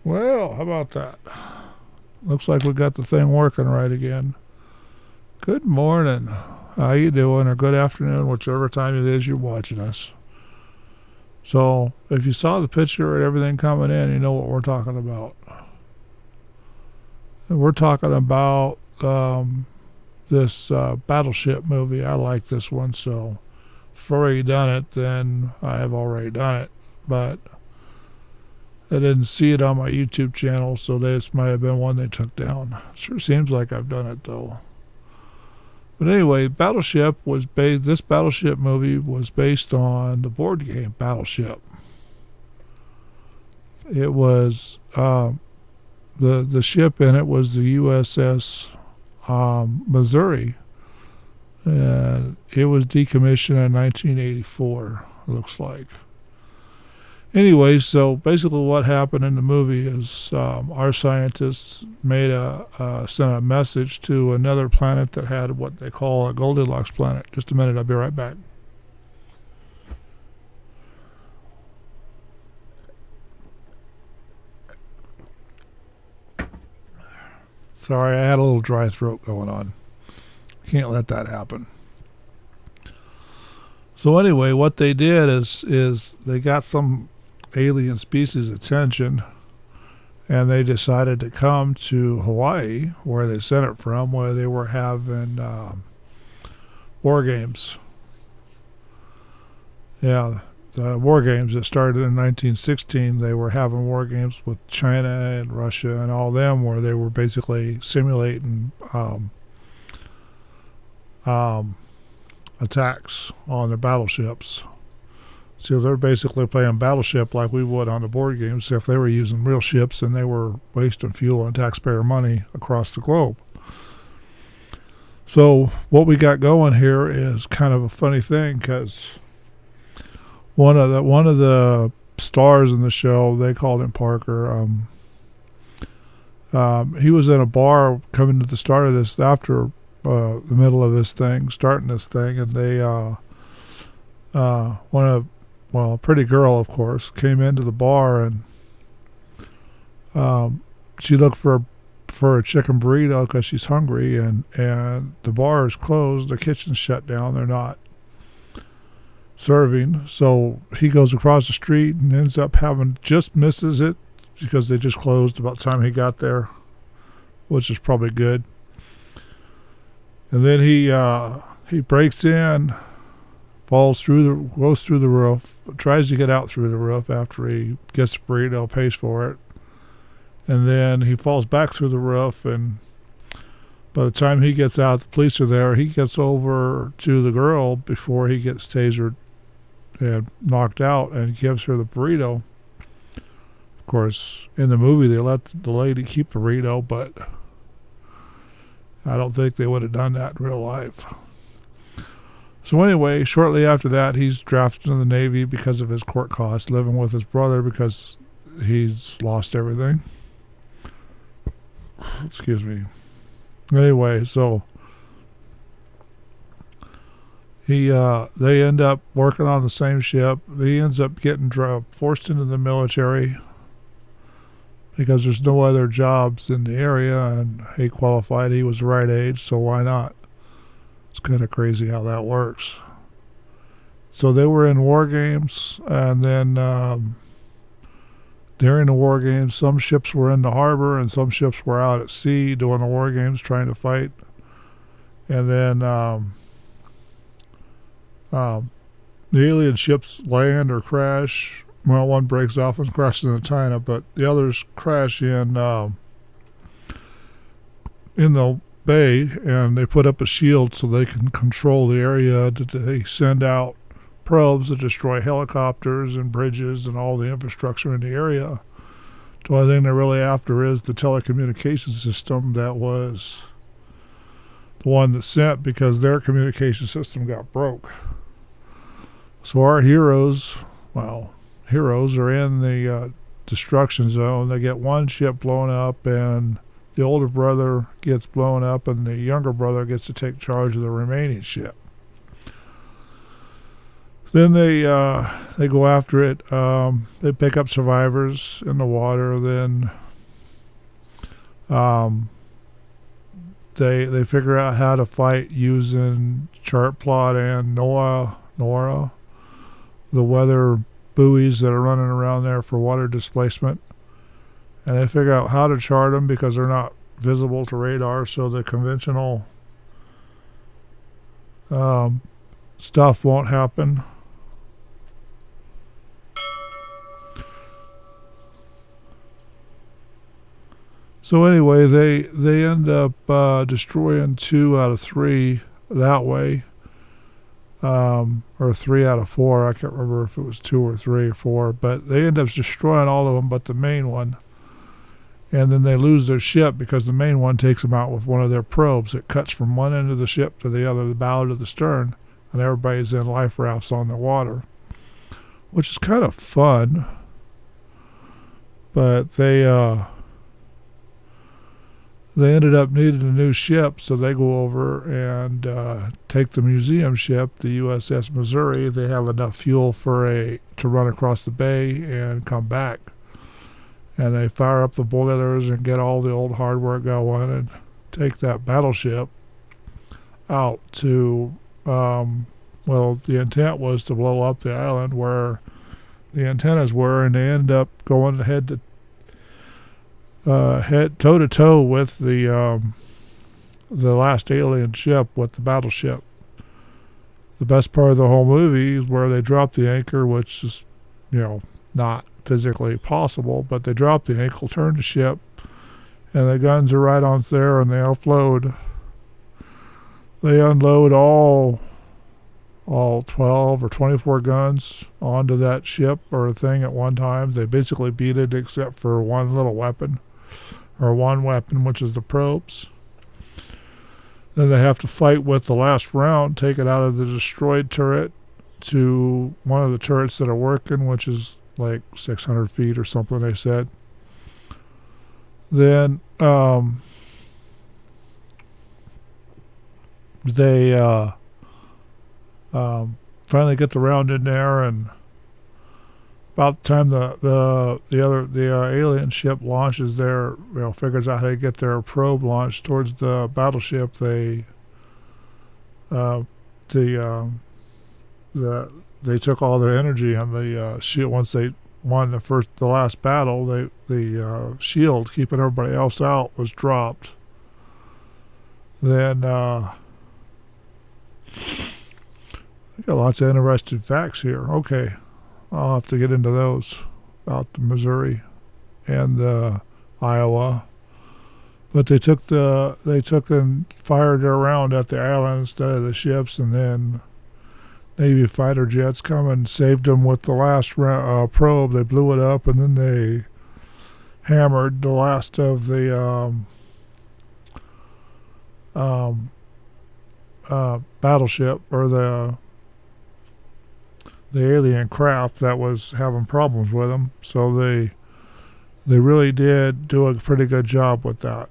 Well, how about that? Looks like we got the thing working right again. Good morning. How you doing? Or good afternoon, whichever time it is you're watching us. So, if you saw the picture and everything coming in, you know what we're talking about. And we're talking about this Battleship movie. I like this one, so if I've already done it, then I have already done it. But I didn't see it on my YouTube channel, so this might have been one they took down. Sure seems like I've done it, though. But anyway, Battleship was based. This Battleship movie was based on the board game Battleship. It was the ship in it was the USS Missouri, and it was decommissioned in 1984. It looks like. Anyway, so basically what happened in the movie is our scientists sent a message to another planet that had what they call a Goldilocks planet. Just a minute, I'll be right back. Sorry, I had a little dry throat going on. Can't let that happen. So anyway, what they did is they got some alien species attention, and they decided to come to Hawaii, where they sent it from, where they were having war games. Yeah, the war games that started in 1916, they were having war games with China and Russia and all them, where they were basically simulating attacks on their battleships. So they're basically playing Battleship like we would on the board games if they were using real ships and they were wasting fuel and taxpayer money across the globe. So what we got going here is kind of a funny thing, because one of the stars in the show, they called him Parker. He was in a bar coming to the start of this, after the middle of this thing, starting this thing, and they a pretty girl, of course, came into the bar, and she looked for a chicken burrito because she's hungry, and the bar is closed, the kitchen's shut down, they're not serving. So he goes across the street and ends up just misses it because they just closed about the time he got there, which is probably good. And then he breaks in, goes through the roof, tries to get out through the roof after he gets the burrito, pays for it, and then he falls back through the roof, and by the time he gets out, the police are there. He gets over to the girl before he gets tasered and knocked out, and gives her the burrito. Of course, in the movie, they let the lady keep the burrito, but I don't think they would have done that in real life. So anyway, shortly after that, he's drafted in the Navy because of his court costs, living with his brother because he's lost everything. Excuse me. Anyway, so they end up working on the same ship. He ends up getting forced into the military because there's no other jobs in the area, and he qualified. He was the right age, so why not? It's kind of crazy how that works. So they were in war games, and then during the war games, some ships were in the harbor and some ships were out at sea doing the war games, trying to fight. And then the alien ships land or crash. Well, one breaks off and crashes into China, but the others crash in the bay, and they put up a shield so they can control the area. They send out probes that destroy helicopters and bridges and all the infrastructure in the area. The only thing they're really after is the telecommunications system that was the one that sent, because their communication system got broke. So our heroes are in the destruction zone. They get one ship blown up, and the older brother gets blown up, and the younger brother gets to take charge of the remaining ship. Then they go after it. They pick up survivors in the water. Then um, they figure out how to fight using chart plot and NORA, the weather buoys that are running around there for water displacement. And they figure out how to chart them because they're not visible to radar, so the conventional stuff won't happen. So anyway, they end up destroying 2 out of 3 that way, or 3 out of 4. I can't remember if it was 2 or 3 or 4, but they end up destroying all of them but the main one. And then they lose their ship because the main one takes them out with one of their probes. It cuts from one end of the ship to the other, the bow to the stern, and everybody's in life rafts on the water, which is kind of fun. But they ended up needing a new ship, so they go over and take the museum ship, the USS Missouri. They have enough fuel to run across the bay and come back. And they fire up the boilers and get all the old hardware going and take that battleship out to, the intent was to blow up the island where the antennas were, and they end up going head toe to toe with the last alien ship, with the battleship. The best part of the whole movie is where they drop the anchor, which is, not physically possible, but they drop the anchor, turn the ship, and the guns are right on there, and they offload. They unload all 12 or 24 guns onto that ship or thing at one time. They basically beat it except for one little weapon, or one weapon, which is the probes. Then they have to fight with the last round, take it out of the destroyed turret to one of the turrets that are working, which is like 600 feet or something, they said. Then they finally get the round in there, and about the time the alien ship launches figures out how to get their probe launched towards the battleship, they took all their energy on the shield. Once they won the last battle, the shield keeping everybody else out was dropped. Then I got lots of interesting facts here. Okay, I'll have to get into those about the Missouri and the Iowa. But they took and fired their round at the island instead of the ships, and then Navy fighter jets come and saved them with the last probe. They blew it up, and then they hammered the last of the battleship, or the alien craft that was having problems with them. So they really did do a pretty good job with that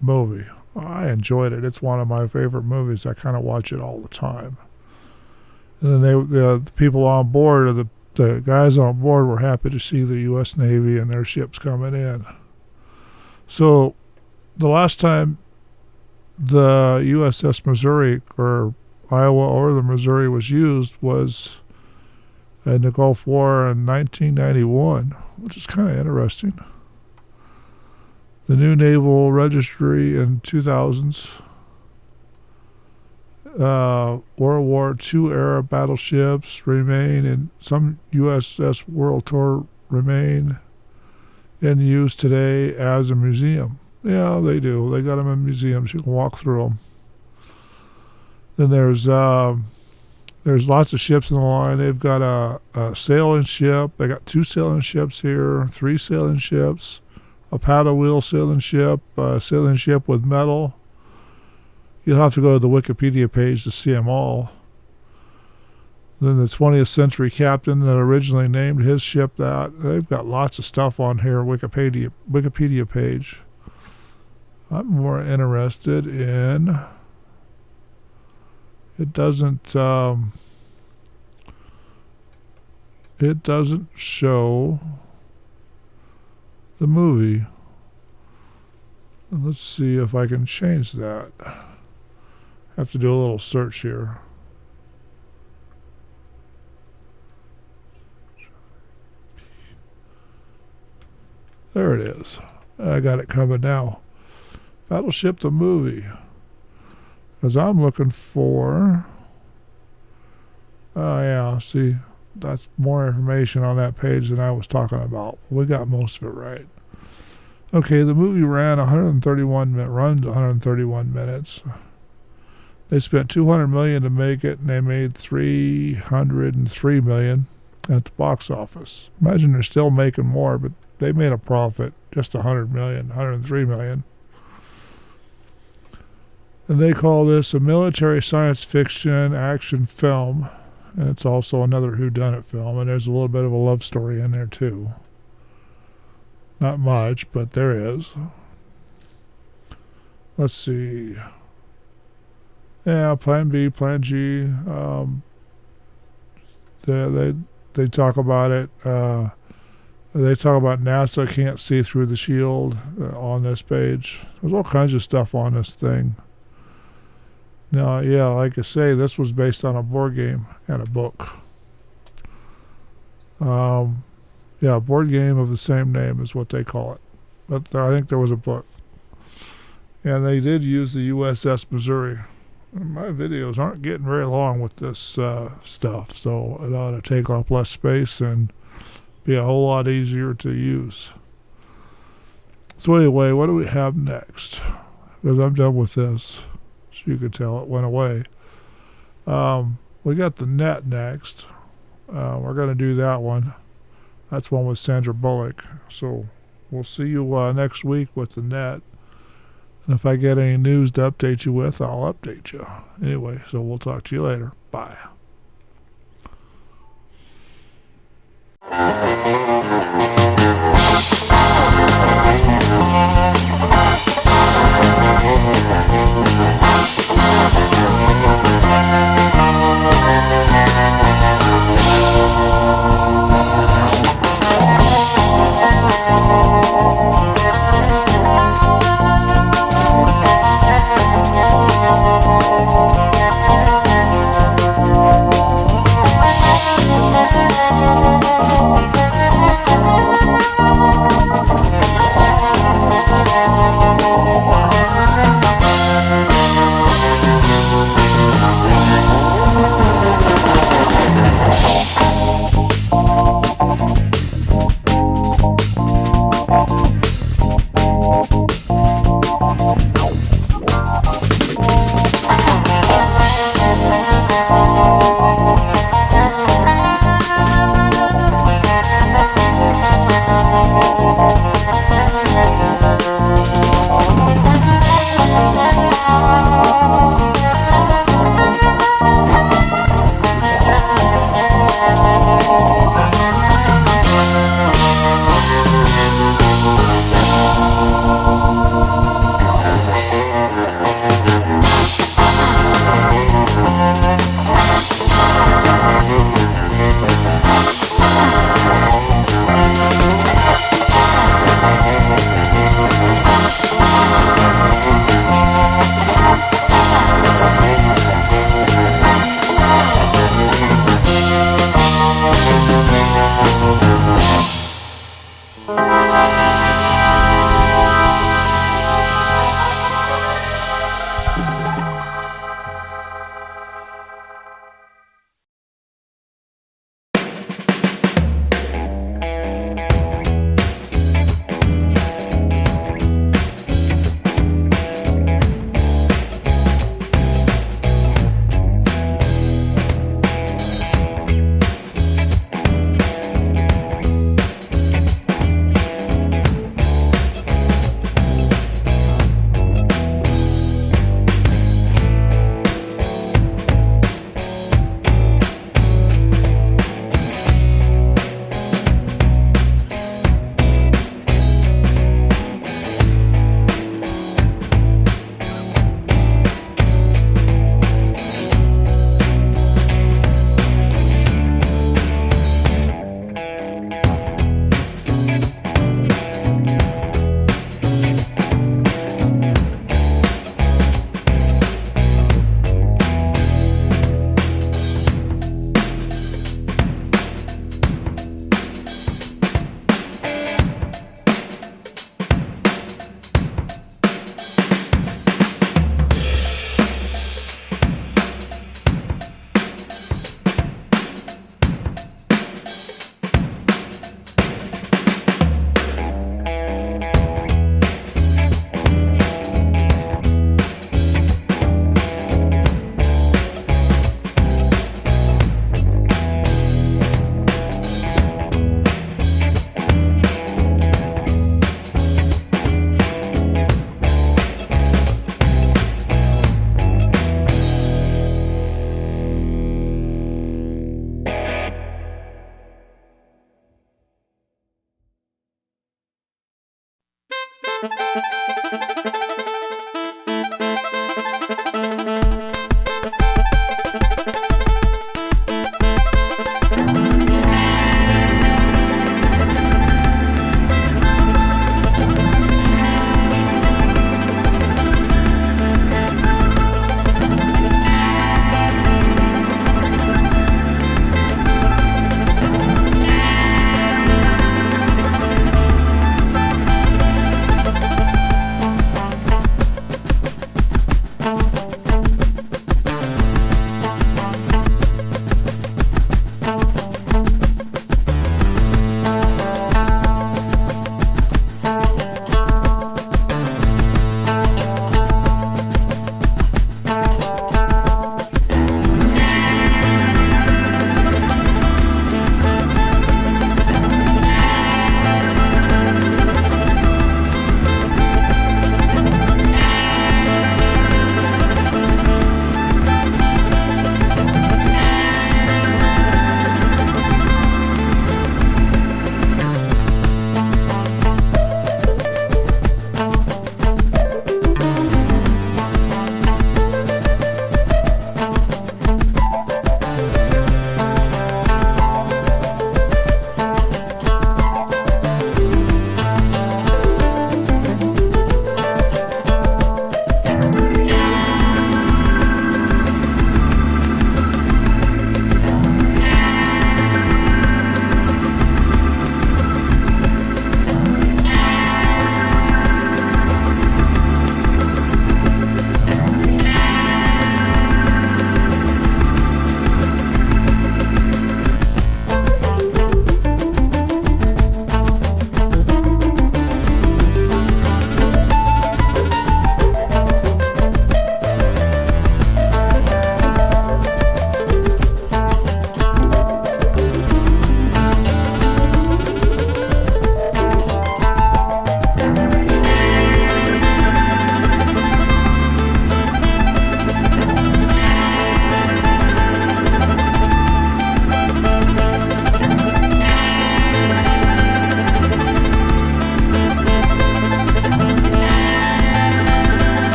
movie. I enjoyed it. It's one of my favorite movies. I kind of watch it all the time. And then the people on board, or the guys on board, were happy to see the U.S. Navy and their ships coming in. So the last time the USS Missouri, or Iowa, or the Missouri was used was in the Gulf War in 1991, which is kind of interesting. The new Naval Registry in 2000s. World War II era battleships remain, and some USS World Tour remain in use today as a museum. Yeah, they do. They got them in museums. You can walk through them. Then there's lots of ships in the line. They've got a sailing ship. They got 2 sailing ships here, 3 sailing ships, a paddle wheel sailing ship, a sailing ship with metal. You'll have to go to the Wikipedia page to see them all. Then the 20th century captain that originally named his ship that. They've got lots of stuff on here, Wikipedia page. I'm more interested in... It doesn't... it doesn't show the movie. Let's see if I can change that. Have to do a little search here. There it is. I got it coming now. Battleship the movie. Because I'm looking for... Oh yeah, see, that's more information on that page than I was talking about. We got most of it right. Okay, the movie runs 131 minutes. They spent $200 million to make it, and they made $303 million at the box office. Imagine they're still making more, but they made a profit, just $100 million, $103 million. And they call this a military science fiction action film. And it's also another whodunit film, and there's a little bit of a love story in there too. Not much, but there is. Let's see. Yeah, Plan B, Plan G. They talk about it. They talk about NASA can't see through the shield on this page. There's all kinds of stuff on this thing. Now, yeah, like I say, this was based on a board game and a book. Yeah, a board game of the same name is what they call it. But I think there was a book. And they did use the USS Missouri. My videos aren't getting very long with this stuff, so it ought to take up less space and be a whole lot easier to use. So anyway, what do we have next? Because I'm done with this. You could tell it went away. We got the net next. We're going to do that one. That's one with Sandra Bullock. So we'll see you next week with the net. And if I get any news to update you with, I'll update you. Anyway, so we'll talk to you later. Bye.